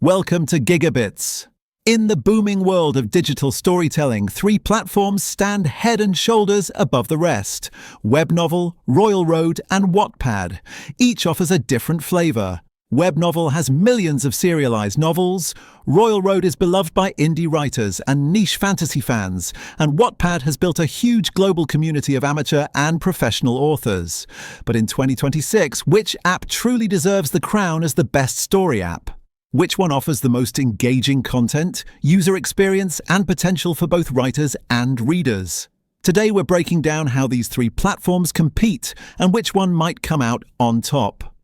Welcome to GigaBits. In the booming world of digital storytelling, three platforms stand head and shoulders above the rest: Webnovel, RoyalRoad, and Wattpad. Each offers a different flavor. Webnovel has millions of serialized novels, RoyalRoad is beloved by indie writers and niche fantasy fans, and Wattpad has built a huge global community of amateur and professional authors. But in 2026, which app truly deserves the crown as the best story app? Which one offers the most engaging content, user experience, and potential for both writers and readers? Today we're breaking down how these three platforms compete and which one might come out on top.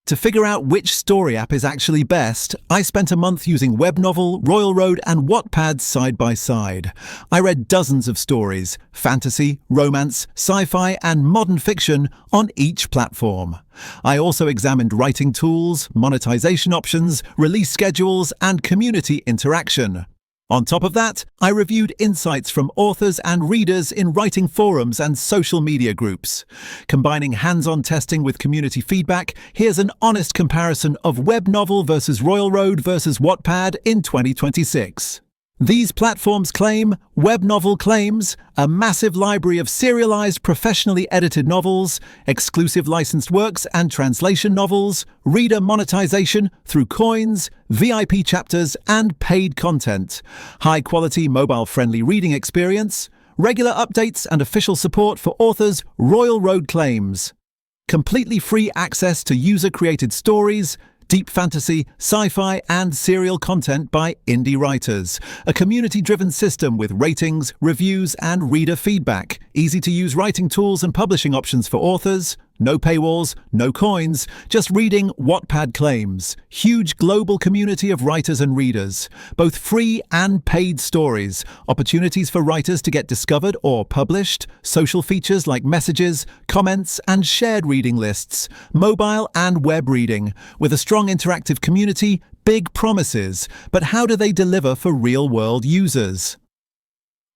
To figure out which story app is actually best, I spent a month using Webnovel, RoyalRoad, and Wattpad side by side. I read dozens of stories, fantasy, romance, sci-fi, and modern fiction on each platform. I also examined writing tools, monetization options, release schedules, and community interaction. On top of that, I reviewed insights from authors and readers in writing forums and social media groups. Combining hands-on testing with community feedback, here's an honest comparison of Webnovel versus RoyalRoad versus Wattpad in 2026. These platforms claim, Webnovel claims, a massive library of serialized, professionally edited novels, exclusive licensed works and translation novels, reader monetization through coins, VIP chapters, and paid content, high-quality mobile-friendly reading experience, regular updates and official support for authors. RoyalRoad claims completely free access to user-created stories, deep fantasy, sci-fi, and serial content by indie writers. A community-driven system with ratings, reviews, and reader feedback. Easy-to-use writing tools and publishing options for authors. No paywalls, no coins, just reading. Wattpad claims huge global community of writers and readers, both free and paid stories, opportunities for writers to get discovered or published, social features like messages, comments, and shared reading lists, mobile and web reading, with a strong interactive community. Big promises, but how do they deliver for real-world users?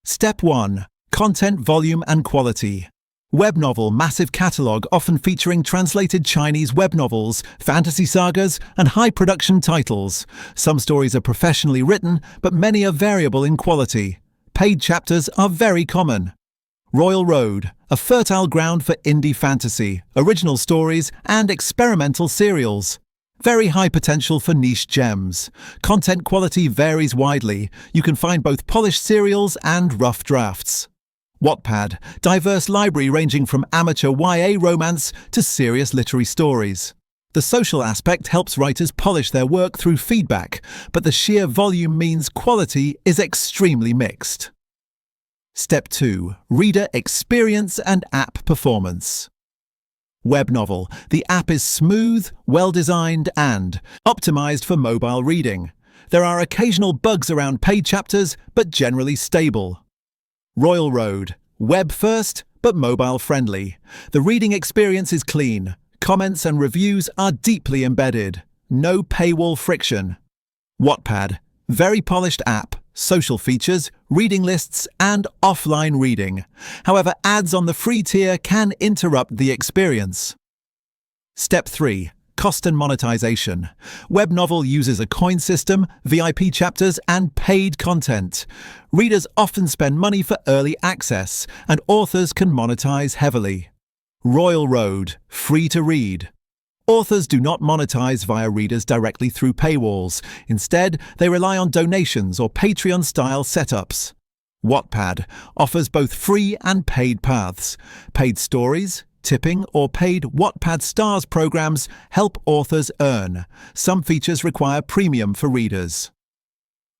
Step 1. Content volume and quality. Webnovel massive catalogue, often featuring translated Chinese web novels, fantasy sagas, and high-production titles. Some stories are professionally written, but many are variable in quality. Paid chapters are very common. RoyalRoad, a fertile ground for indie fantasy, original stories, and experimental serials. Very high potential for niche gems. Content quality varies widely. You can find both polished serials and rough drafts. Wattpad, diverse library ranging from amateur YA romance to serious literary stories. The social aspect helps writers polish their work through feedback, but the sheer volume means quality is extremely mixed. Step 2. Reader experience and app performance. Webnovel. The app is smooth, well-designed, and optimized for mobile reading. There are occasional bugs around paid chapters, but generally stable. RoyalRoad. Web first, but mobile friendly. The reading experience is clean. Comments and reviews are deeply embedded. No paywall friction. Wattpad. Very polished app, social features, reading lists, and offline reading. However, ads on the free tier can interrupt the experience. Step 3. Cost and monetization. Webnovel uses a coin system, VIP chapters, and paid content. Readers often spend money for early access, and authors can monetize heavily. RoyalRoad. Free to read. Authors do not monetize via readers directly through paywalls. Instead, they rely on donations or Patreon-style setups. Wattpad offers both free and paid paths. Paid stories, tipping, or paid Wattpad Stars programs help authors earn. Some features require premium for readers.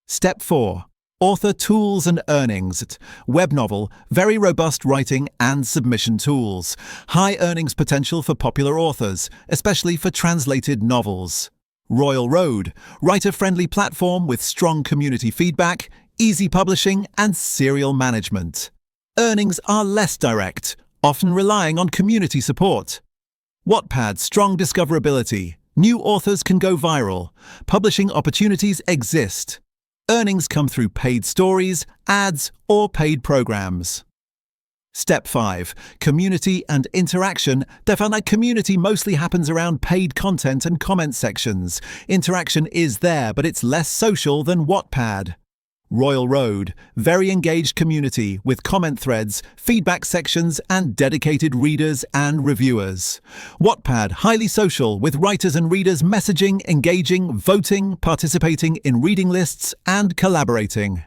Step 4. Author tools and earnings. Webnovel, very robust writing and submission tools. High earnings potential for popular authors, especially for translated novels. RoyalRoad, writer-friendly platform with strong community feedback, easy publishing, and serial management. Earnings are less direct, often relying on community support. Wattpad, strong discoverability. New authors can go viral. Publishing opportunities exist. Earnings come through paid stories, ads, or paid programs. Step 5. Community and interaction. They found that community mostly happens around paid content and comment sections. Interaction is there, but it's less social than Wattpad. RoyalRoad. Very engaged community with comment threads, feedback sections, and dedicated readers and reviewers. Wattpad. Highly social with writers and readers messaging, engaging, voting, participating in reading lists, and collaborating.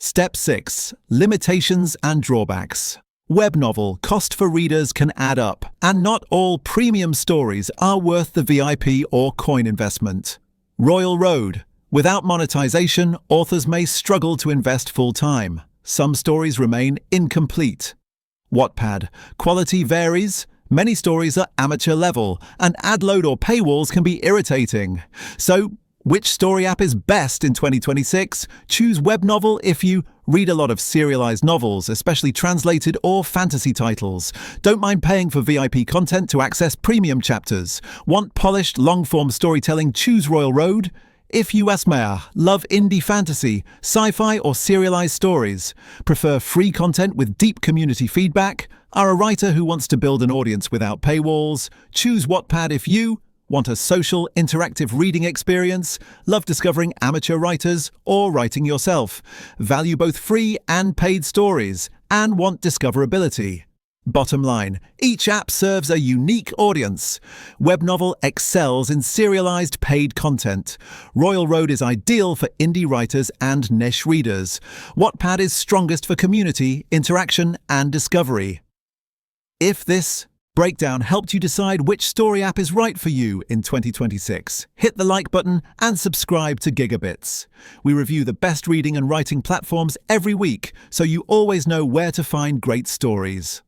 Step 6. Limitations and drawbacks. Webnovel. Cost for readers can add up, and not all premium stories are worth the VIP or coin investment. RoyalRoad. Without monetization, authors may struggle to invest full-time. Some stories remain incomplete. Wattpad. Quality varies. Many stories are amateur level, and ad load or paywalls can be irritating. So, which story app is best in 2026? Choose Webnovel if you read a lot of serialized novels, especially translated or fantasy titles. Don't mind paying for VIP content to access premium chapters. Want polished, long-form storytelling? Choose RoyalRoad. If you love indie fantasy, sci-fi or serialized stories, prefer free content with deep community feedback, are a writer who wants to build an audience without paywalls, choose Wattpad if you want a social, interactive reading experience, love discovering amateur writers or writing yourself, value both free and paid stories, and want discoverability. Bottom line, each app serves a unique audience. Webnovel excels in serialized paid content. RoyalRoad is ideal for indie writers and niche readers. Wattpad is strongest for community, interaction, and discovery. If this breakdown helped you decide which story app is right for you in 2026, hit the like button and subscribe to GigaBits. We review the best reading and writing platforms every week, so you always know where to find great stories.